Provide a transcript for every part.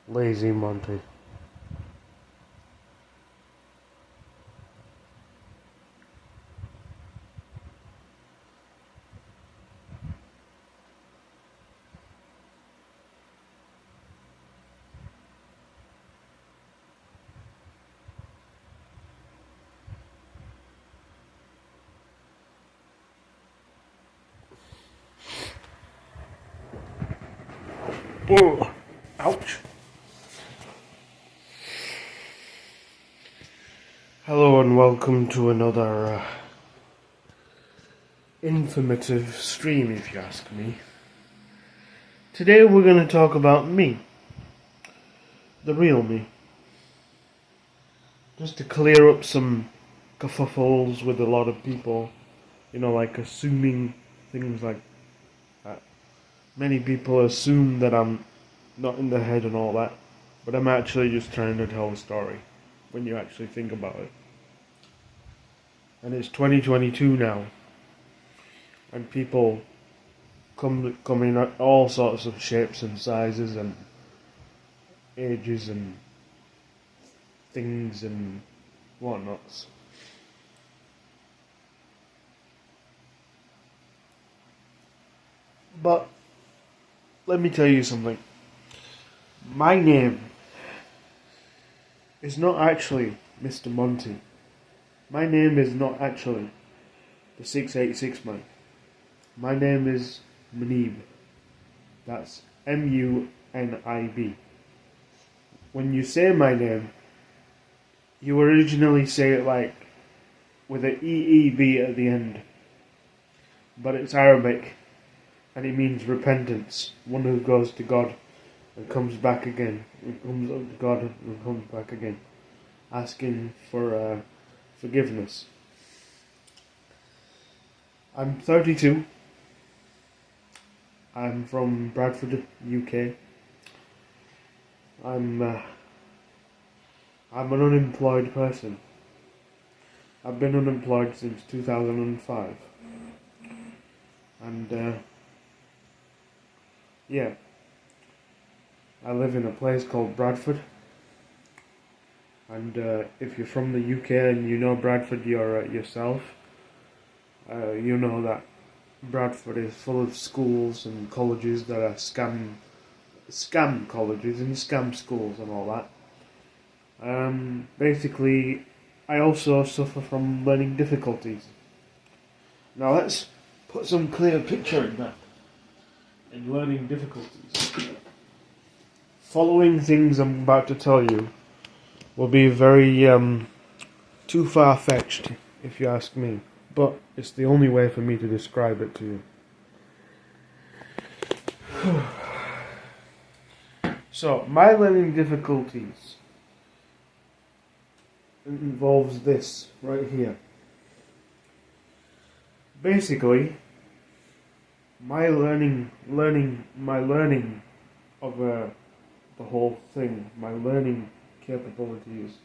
Lazy Monty. Oh, ouch. Hello and welcome to another informative stream, if you ask me. Today we're going to talk about me. The real me. Just to clear up some kerfuffles with a lot of people. Like assuming things like that. Many people assume that I'm not in the head and all that. But I'm actually just trying to tell a story. When you actually think about it. And it's 2022 now. And people come in all sorts of shapes and sizes and ages and things and whatnots. But let me tell you something. My name is not actually Mr. Monty. My name is not actually the 686 man. My name is Munib. That's Munib. When you say my name, you originally say it like with an EEB at the end. But it's Arabic and it means repentance. One who goes to God and comes back again. Who comes up to God and comes back again. Asking for forgiveness. I'm 32. I'm from Bradford, UK. I'm an unemployed person. I've been unemployed since 2005. And yeah, I live in a place called Bradford. And if you're from the UK and you know Bradford yourself, you know that Bradford is full of schools and colleges that are scam colleges and scam schools and all that. Basically, I also suffer from learning difficulties. Now let's put some clear picture in that. In learning difficulties. Following things I'm about to tell you will be very too far-fetched, if you ask me. But it's the only way for me to describe it to you. So, my learning difficulties involves this right here. Basically, my learning of the whole thing, my learning capabilities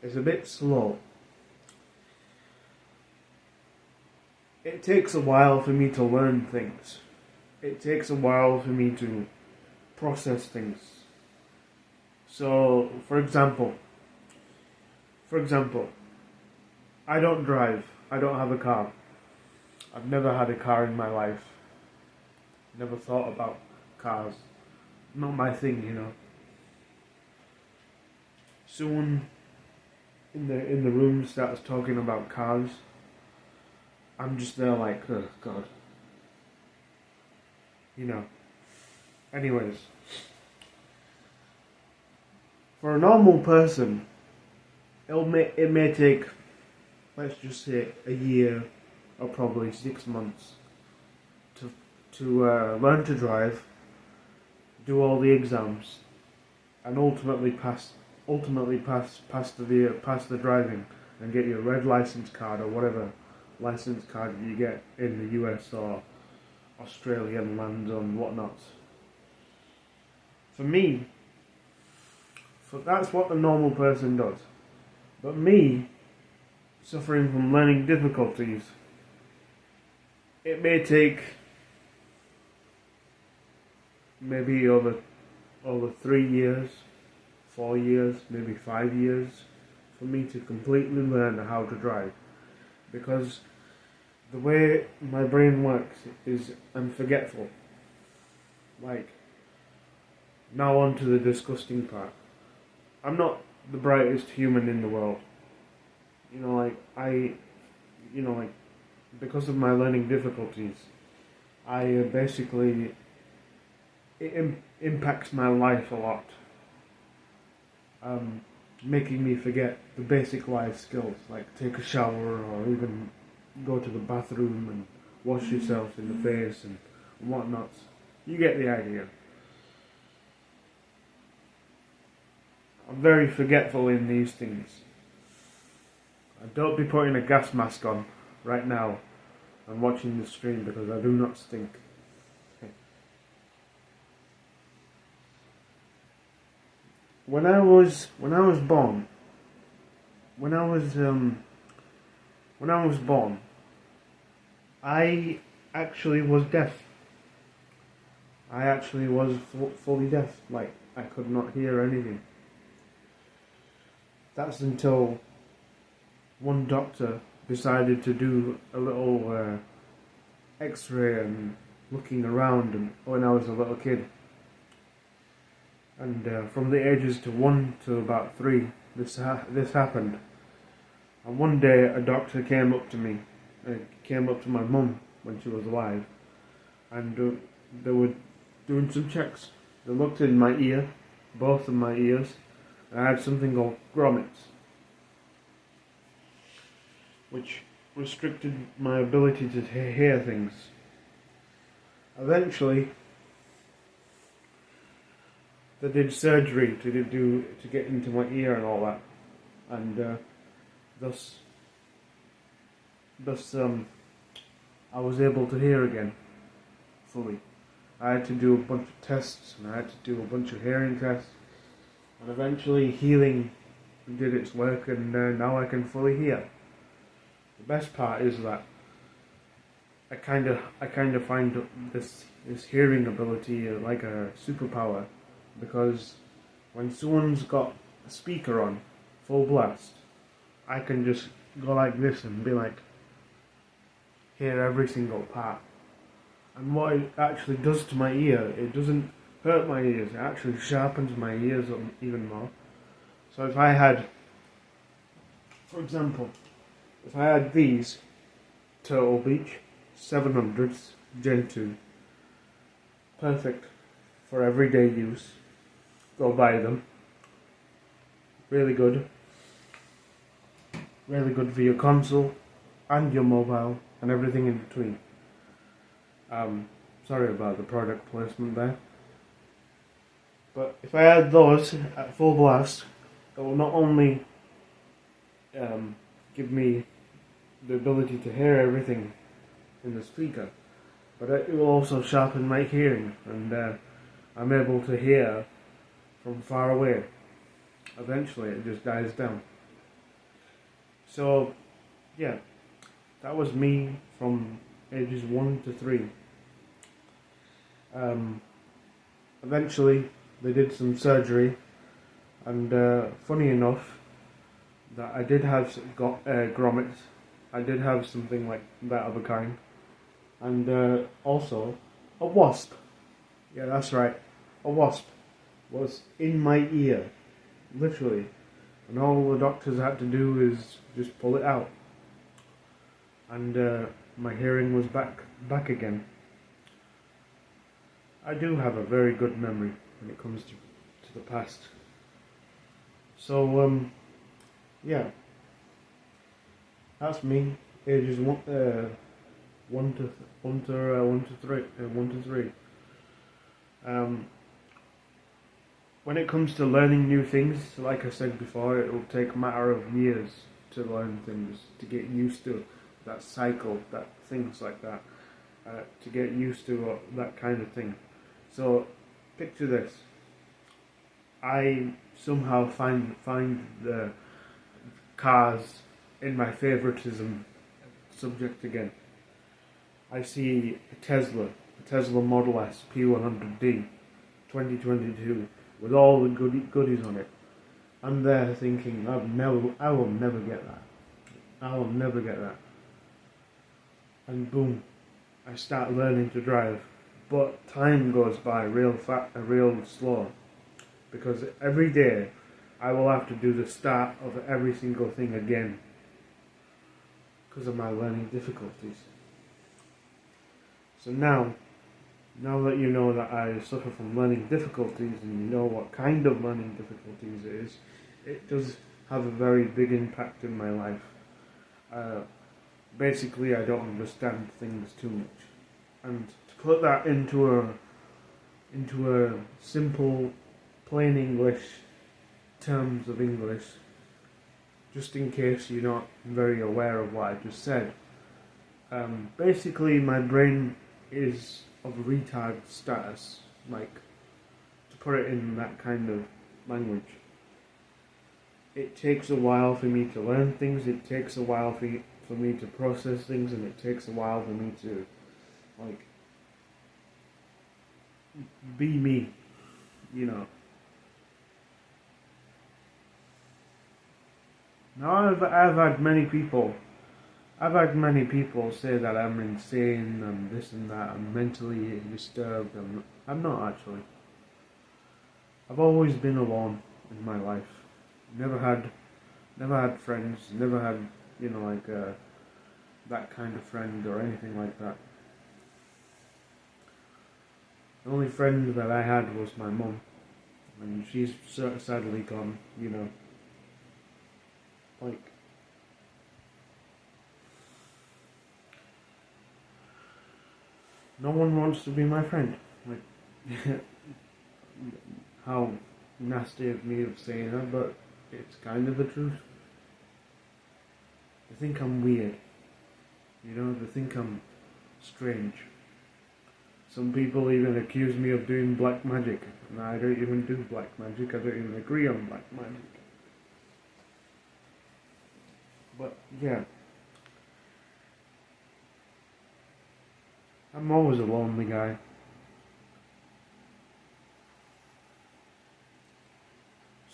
is a bit slow. It takes a while for me to learn things. It takes a while for me to process things. So, for example, I don't drive. I don't have a car. I've never had a car in my life. Never thought about cars. Not my thing, Someone in the room starts talking about cars. I'm just there like, oh God. Anyways. For a normal person, it may take, let's just say, a year or probably 6 months to learn to drive, do all the exams, and ultimately pass the driving and get your red license card or whatever license card you get in the US or Australian lands and whatnot. For me, that's what the normal person does. But me, suffering from learning difficulties, it may take maybe over 3 years 4 years, maybe 5 years, for me to completely learn how to drive. Because the way my brain works is I'm forgetful. Like, now on to the disgusting part. I'm not the brightest human in the world. Because of my learning difficulties, basically, it impacts my life a lot. Making me forget the basic life skills, like take a shower or even go to the bathroom and wash yourself in the face and whatnot. You get the idea. I'm very forgetful in these things. Don't be putting a gas mask on right now and watching the stream because I do not stink. When I was born, I actually was deaf. I actually was fully deaf. Like, I could not hear anything. That's until one doctor decided to do a little X-ray and looking around, and when I was a little kid. And from the ages to 1 to about 3, this happened. And one day a doctor came up to me, came up to my mum when she was alive, and they were doing some checks. They looked in my ear, both of my ears, and I had something called grommets, which restricted my ability to hear things. Eventually, they did surgery to get into my ear and all that, and thus I was able to hear again fully. I had to do a bunch of tests, and I had to do a bunch of hearing tests, and eventually healing did its work, and now I can fully hear. The best part is that I kind of find this hearing ability like a superpower, because when someone's got a speaker on full blast, I can just go like this and be like, hear every single part. And what it actually does to my ear, it doesn't hurt my ears, it actually sharpens my ears up even more. So if I had, for example, if I had these Turtle Beach 700s Gen 2, perfect for everyday use, go buy them. Really good for your console and your mobile and everything in between. Sorry about the product placement there. But if I had those at full blast, it will not only give me the ability to hear everything in the speaker, but it will also sharpen my hearing, and I'm able to hear from far away. Eventually it just dies down. So yeah, that was me from ages 1 to 3. Eventually they did some surgery, and funny enough, that I did have grommets. I did have something like that of a kind, and also a wasp. Yeah, that's right, a wasp was in my ear, literally, and all the doctors had to do is just pull it out, and my hearing was back again. I do have a very good memory when it comes to the past. So yeah, that's me. Ages 1 to 3. When it comes to learning new things, like I said before, it will take a matter of years to learn things, to get used to that cycle, that things like that, to get used to that kind of thing. So, picture this. I somehow find the cars in my favoritism subject again. I see a Tesla Model S P100D 2022 with all the goodies on it. I'm there thinking, I will never get that. I will never get that. And boom, I start learning to drive. But time goes by real slow. Because every day, I will have to do the start of every single thing again. Because of my learning difficulties. So now that you know that I suffer from learning difficulties and you know what kind of learning difficulties it is, it does have a very big impact in my life. Basically, I don't understand things too much. And to put that into a simple, plain English terms of English, just in case you're not very aware of what I just said, basically my brain is of retard status, like, to put it in that kind of language. It takes a while for me to learn things, it takes a while for me to process things, and it takes a while for me to, like, be me, you know. Now I've had many people say that I'm insane and this and that, I'm mentally disturbed. I'm not actually. I've always been alone in my life. Never had friends, never had, that kind of friend or anything like that. The only friend that I had was my mum, and she's sadly gone, like, no one wants to be my friend. Like, how nasty of me of saying that, but it's kind of the truth. They think I'm weird, they think I'm strange. Some people even accuse me of doing black magic, and I don't even do black magic, I don't even agree on black magic. But yeah, I'm always a lonely guy.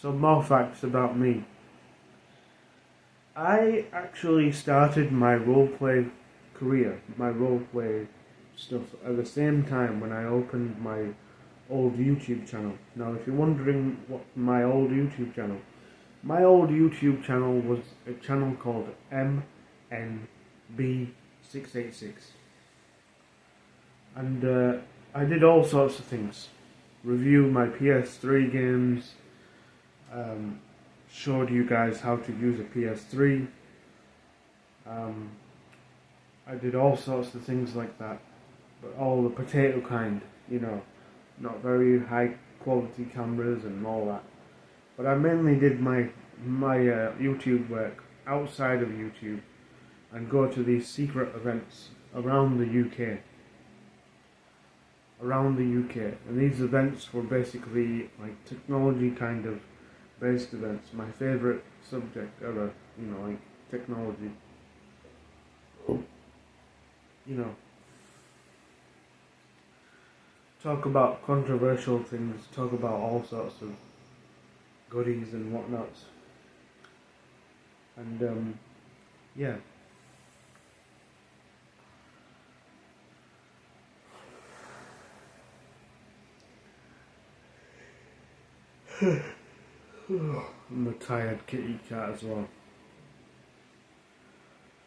So more facts about me. I actually started my roleplay career, my roleplay stuff, at the same time when I opened my old YouTube channel. Now, if you're wondering what my old YouTube channel was a channel called MNB686. And I did all sorts of things. Review my PS3 games, showed you guys how to use a PS3. I did all sorts of things like that, but all the potato kind, not very high quality cameras and all that. But I mainly did my YouTube work outside of YouTube and go to these secret events around the UK. And these events were basically like technology kind of based events. My favourite subject ever, like technology. Talk about controversial things, talk about all sorts of goodies and whatnots. And yeah. I'm a tired kitty cat as well.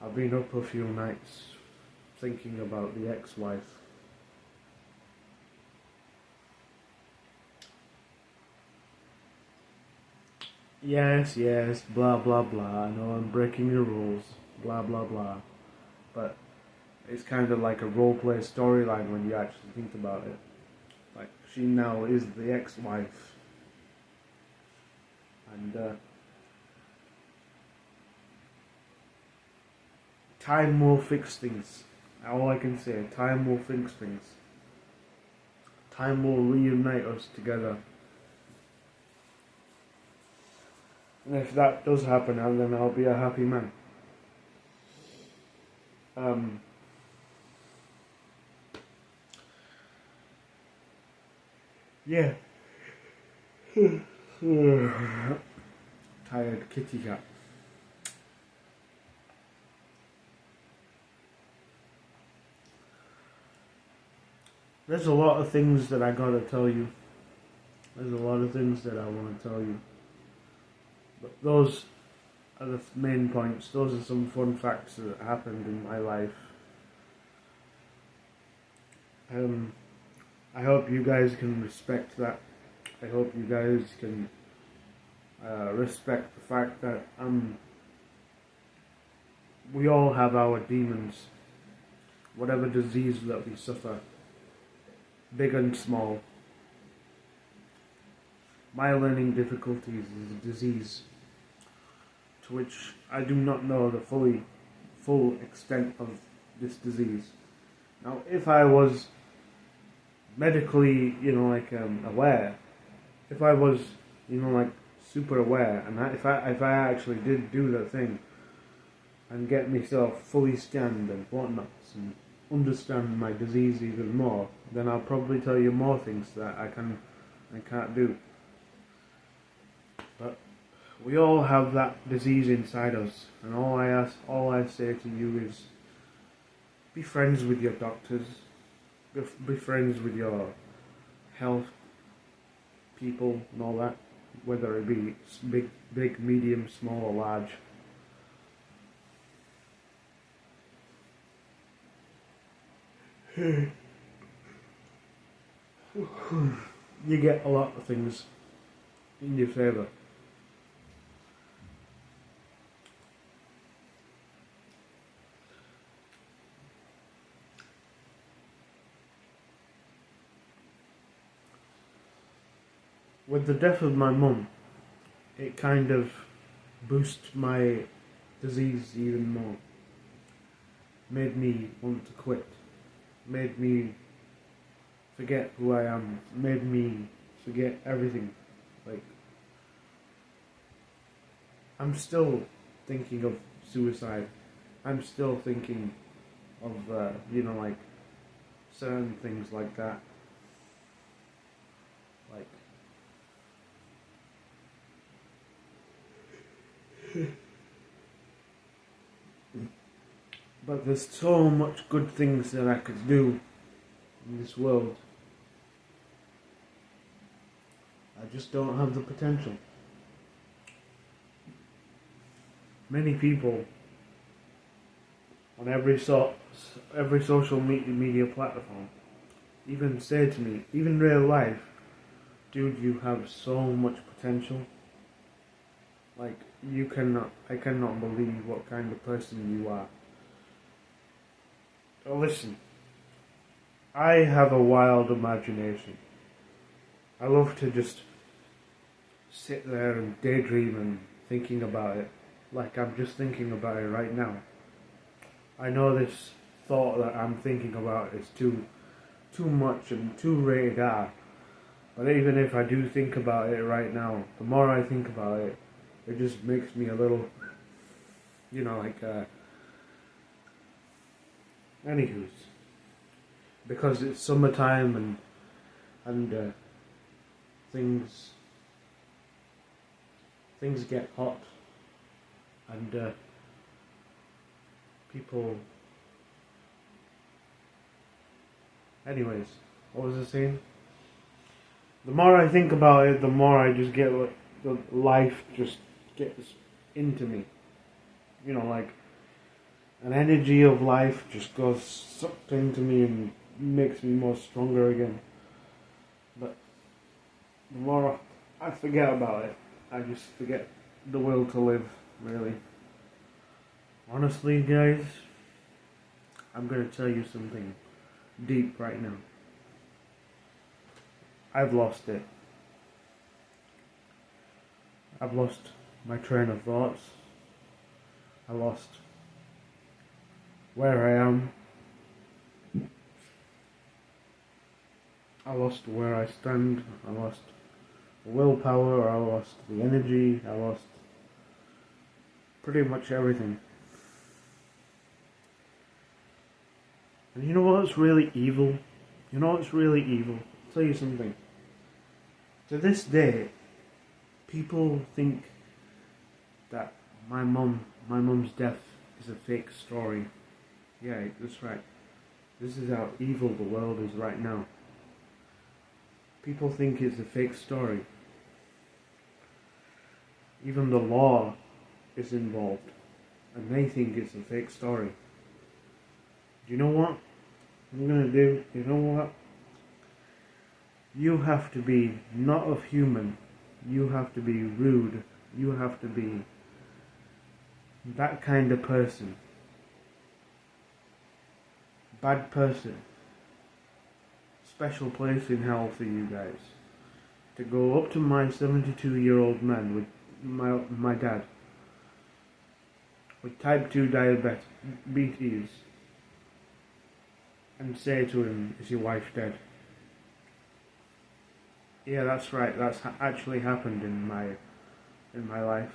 I've been up a few nights thinking about the ex-wife. Yes, blah blah blah, I know I'm breaking the rules, blah blah blah. But it's kind of like a roleplay storyline when you actually think about it. Like, she now is the ex-wife. And time will fix things. All I can say, time will fix things. Time will reunite us together. And if that does happen, then I'll be a happy man. Yeah. tired kitty cat. There's a lot of things that I gotta tell you. There's a lot of things that I want to tell you. But those are the main points. Those are some fun facts that happened in my life. I hope you guys can respect that. I hope you guys can respect the fact that we all have our demons. Whatever disease that we suffer, big and small. My learning difficulties is a disease to which I do not know the full extent of this disease. Now, if I was medically, aware, if I was, super aware, and if I actually did do that thing and get myself fully scanned and whatnot, and understand my disease even more, then I'll probably tell you more things that I can't do. But we all have that disease inside us, and all I say to you is, be friends with your doctors, be friends with your health people and all that, whether it be big, medium, small or large. You get a lot of things in your favour. With the death of my mum, it kind of boosted my disease even more. Made me want to quit. Made me forget who I am. Made me forget everything. Like, I'm still thinking of suicide. I'm still thinking of, certain things like that. Like, but there's so much good things that I could do in this world. I just don't have the potential. Many people on every social media platform even say to me, even real life, dude, you have so much potential. Like, I cannot believe what kind of person you are. Now listen, I have a wild imagination. I love to just sit there and daydream and thinking about it, like I'm just thinking about it right now. I know this thought that I'm thinking about is too much and too rated R, but even if I do think about it right now, the more I think about it, it just makes me a little, anywho's, because it's summertime and things get hot, and people. Anyways, what was I saying? The more I think about it, the more I just get the life just gets into me. Like an energy of life just goes sucked into me and makes me more stronger again. But the more I forget about it, I just forget the will to live, really. Honestly, guys, I'm going to tell you something deep right now. I've lost it. I've lost my train of thoughts. I lost where I am. I lost where I stand. I lost willpower. I lost the energy. I lost pretty much everything. And you know what's really evil? I'll tell you something. To this day, people think that my mum's death is a fake story. Yeah, that's right. This is how evil the world is right now. People think it's a fake story. Even the law is involved, and they think it's a fake story. Do you know what I'm gonna do? You know what? You have to be not of human. You have to be rude. You have to be that kind of person. Bad person. Special place in hell for you guys. To go up to my 72-year-old man with my dad with type 2 diabetes and say to him, "Is your wife dead?" Yeah, that's right. That's actually happened in my life.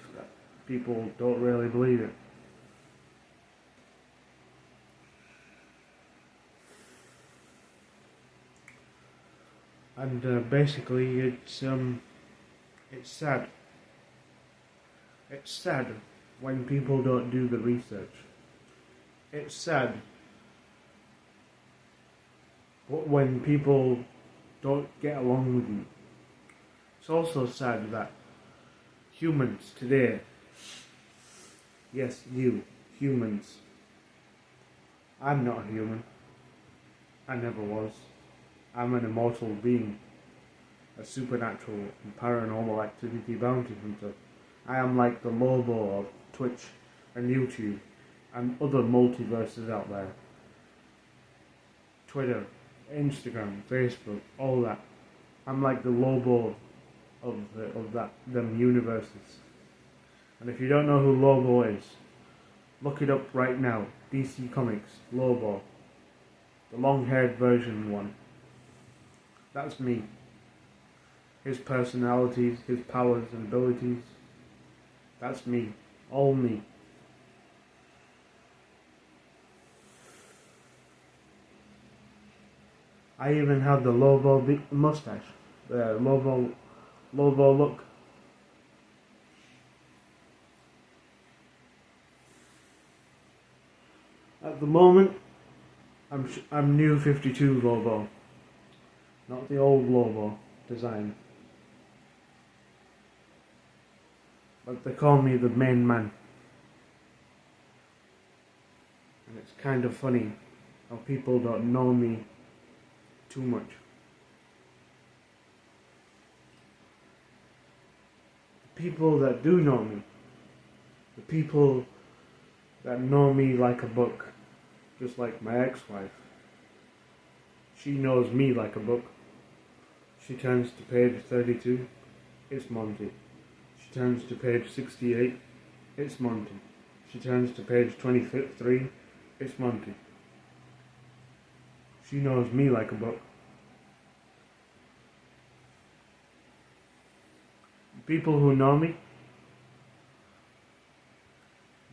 People don't really believe it. And basically, it's sad. It's sad when people don't do the research. It's sad when people don't get along with you. It's also sad that humans today, yes, you, humans, I'm not a human. I never was. I'm an immortal being, a supernatural and paranormal activity bounty hunter. I am like the Lobo of Twitch and YouTube and other multiverses out there. Twitter, Instagram, Facebook, all that. I'm like the Lobo of them universes. And if you don't know who Lobo is, look it up right now. DC Comics, Lobo. The long-haired version one. That's me. His personalities, his powers and abilities. That's me. All me. I even have the Lobo mustache. The Lobo look. At the moment, I'm new 52 Lobo. Not the old Lobo design. But they call me the main man. And it's kind of funny how people don't know me too much. The people that do know me, the people that know me like a book, just like my ex-wife, she knows me like a book. She turns to page 32, it's Monty. She turns to page 68, it's Monty. She turns to page 23, it's Monty. She knows me like a book. People who know me,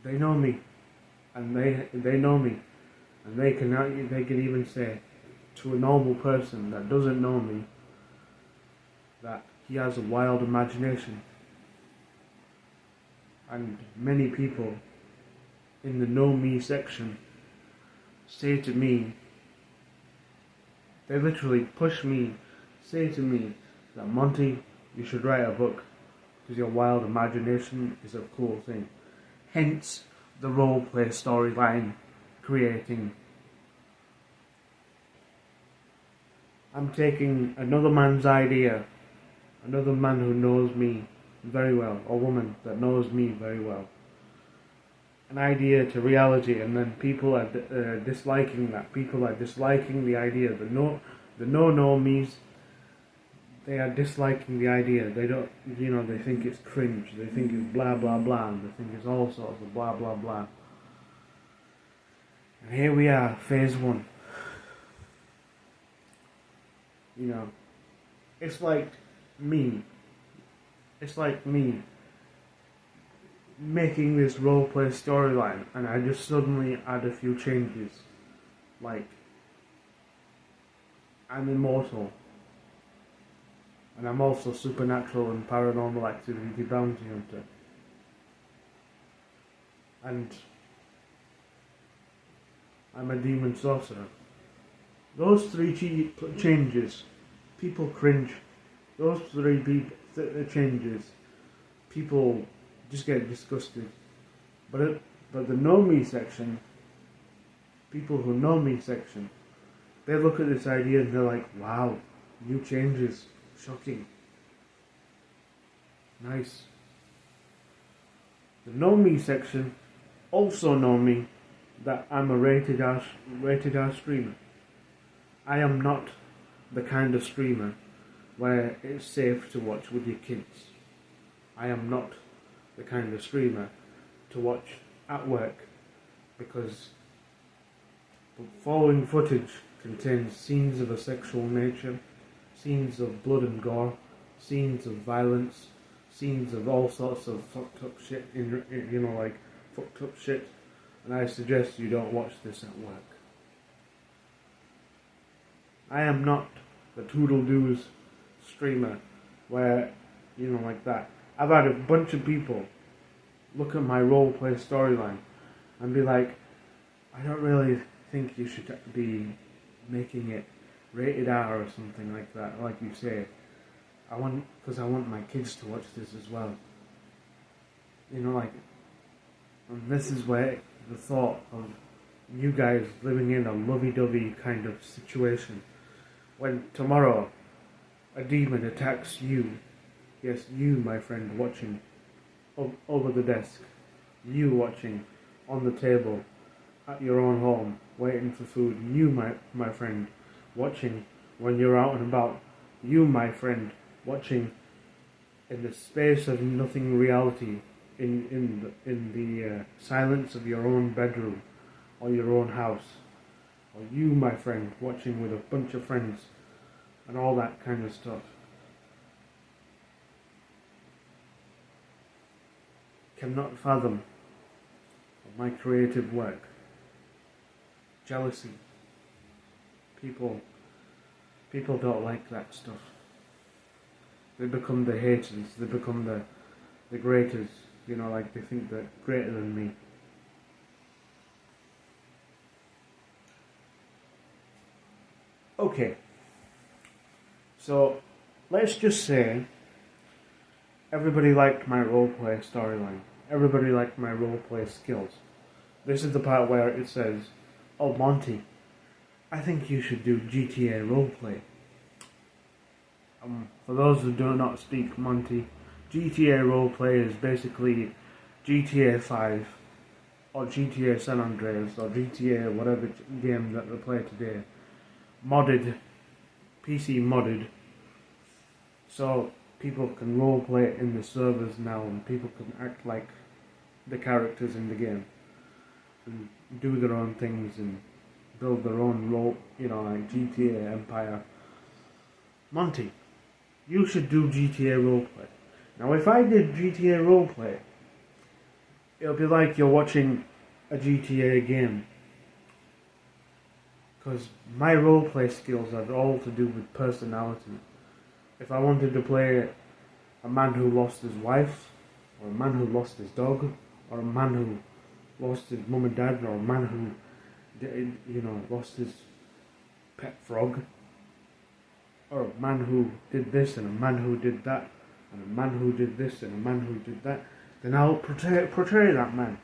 they know me, and they know me, and they can even say to a normal person that doesn't know me that he has a wild imagination. And many people in the know me section say to me, they literally push me, say to me that Monty, you should write a book because your wild imagination is a cool thing. Hence the roleplay storyline creating. I'm taking another man's idea, another man who knows me very well, or woman that knows me very well, an idea to reality, and then people are disliking that. People are disliking the idea. The no me's, they are disliking the idea. They don't, they think it's cringe. They think it's blah blah blah. And they think it's all sorts of blah blah blah. And here we are, phase 1. It's like me. It's like me making this roleplay storyline, and I just suddenly add a few changes. Like, I'm immortal, and I'm also supernatural and paranormal activity bounty hunter. and I'm a demon sorcerer. Those three changes, people cringe. Those three changes, people just get disgusted. But the know me section, people who know me section, they look at this idea and they're like, wow, new changes, shocking, nice. The know me section also know me that I'm a rated R streamer. I am not the kind of streamer where it's safe to watch with your kids. I am not the kind of streamer to watch at work, because the following footage contains scenes of a sexual nature, scenes of blood and gore, scenes of violence, scenes of all sorts of fucked up shit, fucked up shit, and I suggest you don't watch this at work. I am not the Toodle-Doos streamer where, like that. I've had a bunch of people look at my roleplay storyline and be like, I don't really think you should be making it rated R or something like that, like you say. Because I want my kids to watch this as well. And this is where the thought of you guys living in a lovey-dovey kind of situation, when tomorrow a demon attacks you, yes, you, my friend, watching over the desk, you watching on the table at your own home, waiting for food, you, my friend, watching when you're out and about, you, my friend, watching in the space of nothing reality, in the silence of your own bedroom or your own house, or you, my friend, watching with a bunch of friends and all that kind of stuff. Cannot fathom my creative work. Jealousy. People don't like that stuff. They become the haters, they become the graters, they think they're greater than me. Okay, so let's just say everybody liked my roleplay storyline. Everybody liked my roleplay skills. This is the part where it says, oh, Monty, I think you should do GTA roleplay. For those who do not speak Monty, GTA roleplay is basically GTA 5 or GTA San Andreas or GTA whatever game that they play today. Modded, PC modded, so people can roleplay it in the servers now and people can act like the characters in the game and do their own things and build their own role, like GTA Empire. Monty, you should do GTA roleplay. Now if I did GTA roleplay, it'll be like you're watching a GTA game. Because my roleplay skills are all to do with personality. If I wanted to play a man who lost his wife, or a man who lost his dog, or a man who lost his mum and dad, or a man who, lost his pet frog, or a man who did this, and a man who did that, and a man who did this, and a man who did that, then I'll portray that man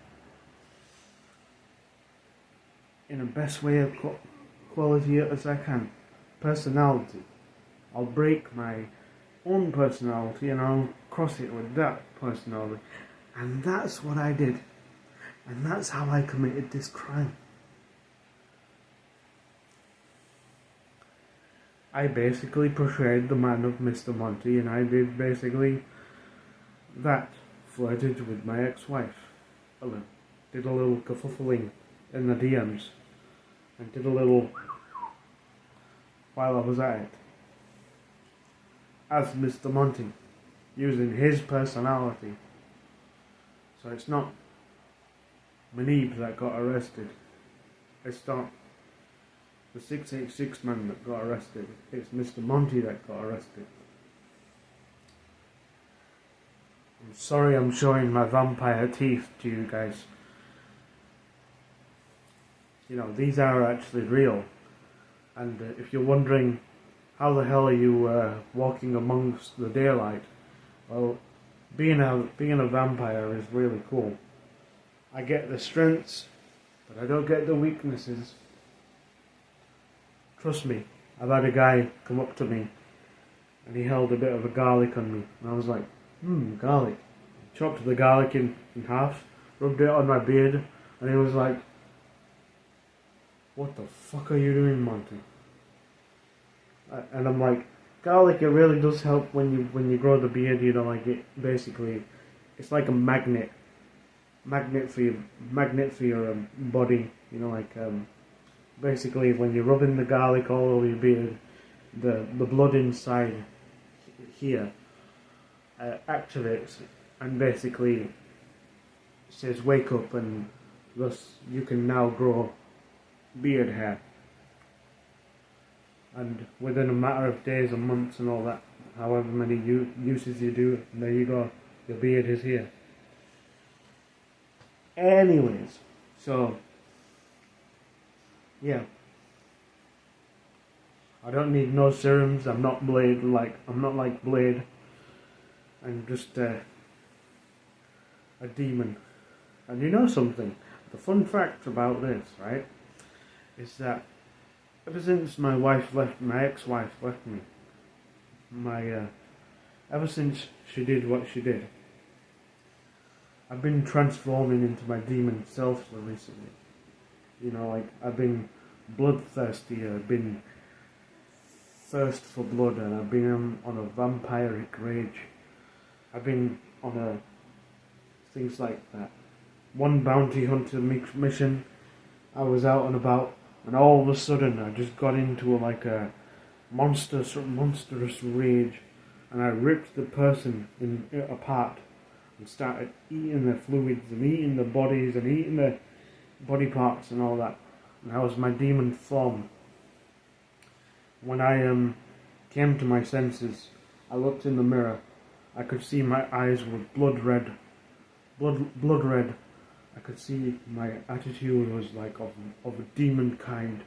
in the best way of quality as I can. Personality. I'll break my own personality and I'll cross it with that personality. And that's what I did. And that's how I committed this crime. I basically portrayed the man of Mr. Monty, and I did basically that. Flirted with my ex-wife. Did a little kerfuffling in the DMs. And did a little while I was at it. As Mr. Monty, using his personality. So it's not Manib that got arrested. It's not the 686 man that got arrested. It's Mr. Monty that got arrested. I'm sorry I'm showing my vampire teeth to you guys. these are actually real. And if you're wondering how the hell are you walking amongst the daylight, well, being a vampire is really cool. I get the strengths, but I don't get the weaknesses. Trust me, I've had a guy come up to me and he held a bit of a garlic on me, and I was like, garlic. Chopped the garlic in half, rubbed it on my beard, and he was like, "What the fuck are you doing, Monty?" And I'm like, garlic, it really does help when you grow the beard, like it basically, it's like a magnet for your body, basically when you're rubbing the garlic all over your beard, the blood inside here activates and basically says wake up, and thus you can now grow beard hair. And within a matter of days or months and all that, however many uses you do, there you go, your beard is here. Anyways, so yeah, I don't need no serums. I'm not like Blade. I'm just a demon. And you know something? The fun fact about this, right, is that ever since my ex-wife left me, ever since she did what she did, I've been transforming into my demon self recently. I've been bloodthirsty, I've been thirst for blood, and I've been on a vampiric rage. I've been on things like that. One bounty hunter mission, I was out and about, and all of a sudden I just got into a monstrous rage, and I ripped the person apart and started eating the fluids and eating the bodies and eating the body parts and all that. And that was my demon form. When I came to my senses, I looked in the mirror. I could see my eyes were blood red. I could see my attitude was like of a demon kind.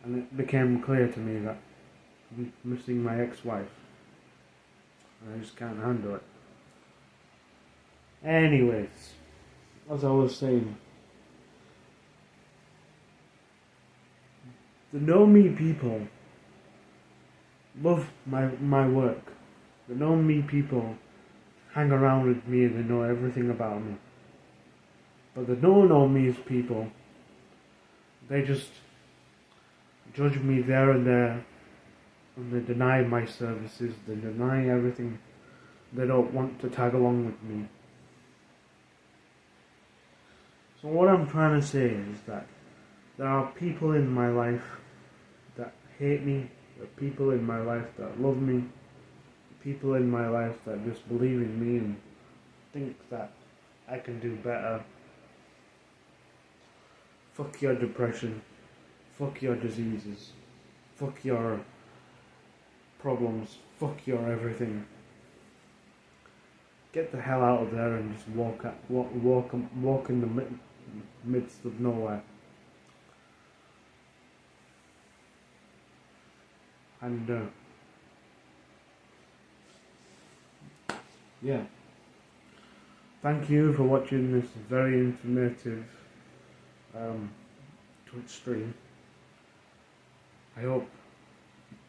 And it became clear to me that I'm missing my ex-wife. And I just can't handle it. Anyways, as I was saying, the Know Me people love my work. The Know Me people hang around with me and they know everything about me. But the Don't Know Me's people, they just judge me there and there, and they deny my services, they deny everything. They don't want to tag along with me. So what I'm trying to say is that there are people in my life that hate me, there are people in my life that love me, people in my life that just believe in me and think that I can do better. Fuck your depression, fuck your diseases, fuck your problems, fuck your everything. Get the hell out of there and just walk in the midst of nowhere. And yeah, thank you for watching this very informative Twitch stream. I hope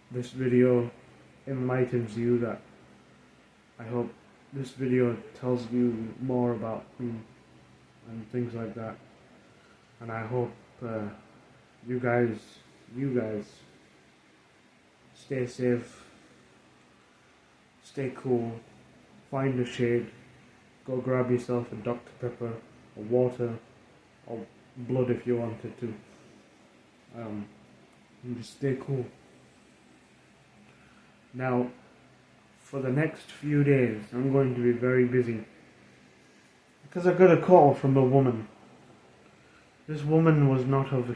this video enlightens you. I hope this video tells you more about me and things like that. And I hope you guys stay safe, stay cool, find a shade, go grab yourself a Dr. Pepper, or water, or blood if you wanted to, and just stay cool. Now, for the next few days, I'm going to be very busy, because I got a call from a woman. This woman was not of a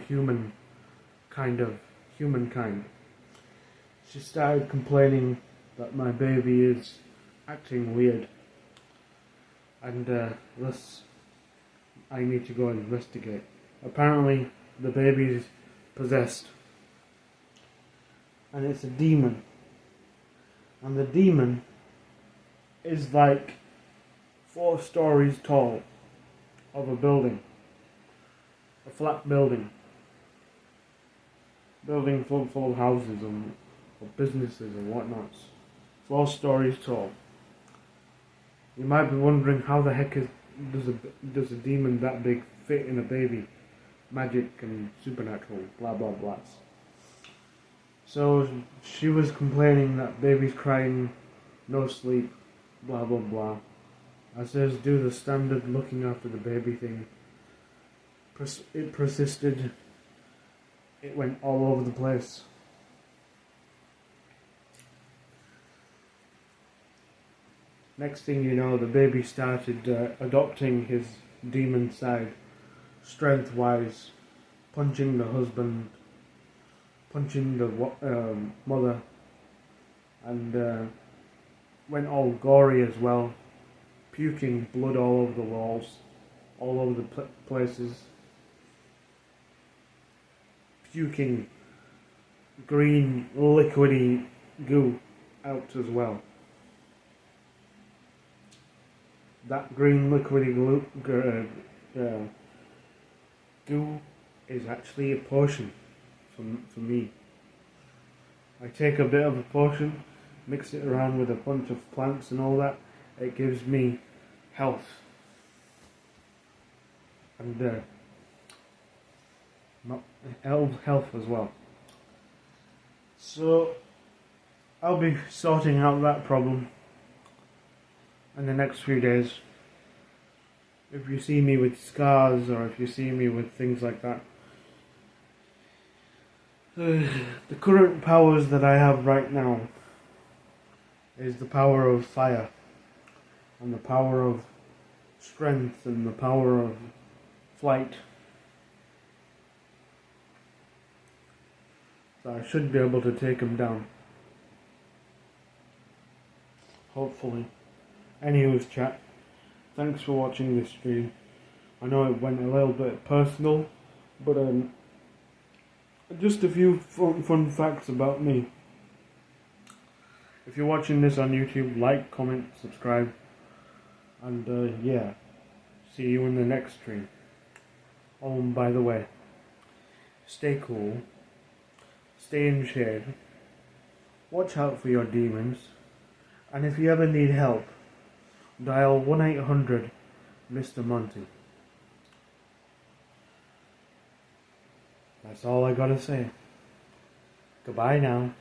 humankind. She started complaining that my baby is acting weird, and thus I need to go investigate. Apparently, the baby's possessed. And it's a demon. And the demon is like 4 stories tall of a building. A flat building. Building full of houses and or businesses and whatnots. 4 stories tall. You might be wondering how the heck does a demon that big fit in a baby? Magic and supernatural, blah blah blah. So she was complaining that baby's crying, no sleep, blah blah blah. I says do the standard looking after the baby thing. It persisted. It went all over the place. Next thing you know, the baby started adopting his demon side, strength-wise, punching the husband, punching the mother, and went all gory as well, puking blood all over the walls, all over the places, puking green liquidy goo out as well. That green liquidy goo is actually a potion for me. I take a bit of a potion, mix it around with a bunch of plants and all that. It gives me health and health as well. So I'll be sorting out that problem in the next few days. If you see me with scars or if you see me with things like that, the current powers that I have right now is the power of fire and the power of strength and the power of flight. So I should be able to take him down. Hopefully. Anyways, chat, thanks for watching this stream. I know it went a little bit personal, but just a few fun facts about me. If you're watching this on YouTube, like, comment, subscribe, and yeah, see you in the next stream. Oh, and by the way, stay cool, stay in shade, watch out for your demons, and if you ever need help, dial 1-800 Mr. Monty. That's all I gotta say. Goodbye now.